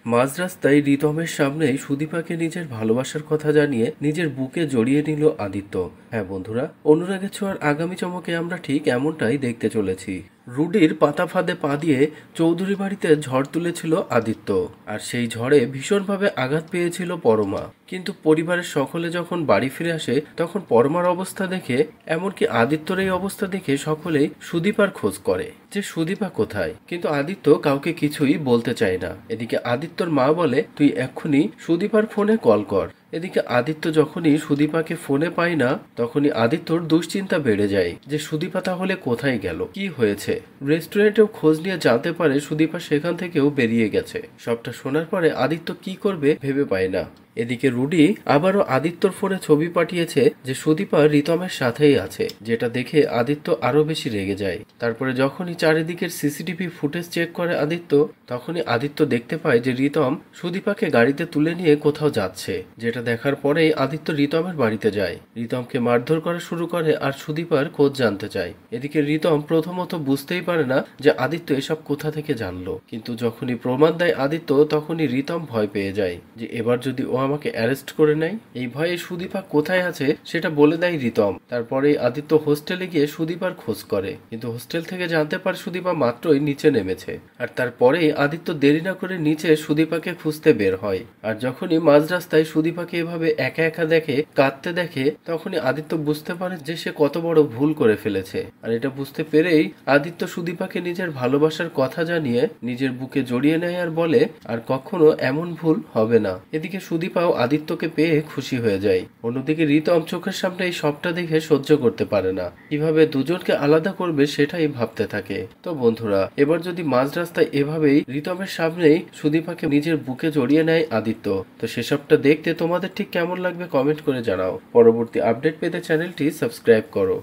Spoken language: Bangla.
মাঝ রাস্তায় রিতমের সামনেই সুদীপাকে নিজের ভালোবাসার কথা জানিয়ে নিজের বুকে জড়িয়ে নিল আদিত্য। হ্যাঁ বন্ধুরা, অনুরাগের ছোঁয়ার আগামী চমকে আমরা ঠিক এমনটাই দেখতে চলেছি। রুডির পাতা ফাঁদে পা দিয়ে চৌধুরী বাড়িতে ঝড় তুলেছিল আদিত্য, আর সেই ঝড়ে ভীষণভাবে আঘাত পেয়েছিল পরমা। কিন্তু পরিবারের সকলে যখন বাড়ি ফিরে আসে তখন পরমার অবস্থা দেখে, এমনকি আদিত্যর এই অবস্থা দেখে সকলেই সুদীপার খোঁজ করে যে সুদীপা কোথায়। কিন্তু আদিত্য কাউকে কিছুই বলতে চায় না। এদিকে আদিত্যর মা বলে, তুই এক্ষুনি সুদীপার ফোনে কল কর। এদিকে আদিত্য যখনই সুদীপাকে ফোনে পায় না তখনই আদিত্যর দুশ্চিন্তা বেড়ে যায় যে সুদীপা তাহলে কোথায় গেল, কি হয়েছে। রেস্টুরেন্টেও খোঁজ নিয়ে জানতে পারে সুদীপা সেখান থেকেও বেরিয়ে গেছে। সবটা শোনার পরে আদিত্য কি করবে ভেবে পায় না। এদিকে রুডি আবারও আদিত্যর ফোনে ছবি পাঠিয়েছে যে সুদীপা রিতমের সাথেই আছে, যেটা দেখে আদিত্য আরো বেশি রেগে যায়। তারপরে যখনই চারিদিকের সিসিটিভি ফুটেজ চেক করে আদিত্য, তখনই আদিত্য দেখতে পায় যে রিতম সুদীপাকে গাড়িতে তুলে নিয়ে কোথাও যাচ্ছে। যেটা দেখার পরেই আদিত্য রিতমের বাড়িতে যায়, রিতমকে মারধর করা শুরু করে আর সুদীপার খোঁজ জানতে চায়। এদিকে রিতম প্রথমত বুঝতেই পারে না যে আদিত্য এসব কোথা থেকে জানলো, কিন্তু যখনই প্রমাণ দেয় আদিত্য তখনই রিতম ভয় পেয়ে যায় যে এবার যদি ও আমাকে অ্যারেস্ট করে নেয়। এই ভয়ে সুদীপা কোথায় আছে সেটা বলে দেয় রিতম। তারপরেই আদিত্য হোস্টেলে গিয়ে সুদীপার খোঁজ করে, কিন্তু হোস্টেল থেকে জানতে পারে সুদীপা মাত্রই নিচে নেমেছে। আর তারপরেই আদিত্য দেরি না করে নিচে সুদীপাকে খুঁজতে বের হয়। আর যখনই মাঝ রাস্তায় সুদীপাকে এভাবে একা একা দেখে, কাঁদতে দেখে, তখনই আদিত্য বুঝতে পারে যে সে কত বড় ভুল করে ফেলেছে। আর এটা বুঝতে পেরেই আদিত্য সুদীপাকে নিজের ভালোবাসার কথা জানিয়ে নিজের বুকে জড়িয়ে নেয় আর বলে আর কখনো এমন ভুল হবে না। এদিকে সুদীপাও আদিত্যকে পেয়ে খুশি হয়ে যায়। অন্যদিকে রিতম চোখের সামনে এই সবটা দেখে সহ্য করতে পারে না, কিভাবে দুজনকে আলাদা করবে সেটাই ভাবতে থাকে। তো বন্ধুরা, এবার যদি মাঝ রাস্তায় এভাবেই রিতমের সামনেই সুদীপাকে নিজের বুকে জড়িয়ে নেয় আদিত্য, তো সেসবটা দেখতে তোমাদের ঠিক কেমন লাগবে কমেন্ট করে জানাও। পরবর্তী আপডেট পেতে চ্যানেলটি সাবস্ক্রাইব করো।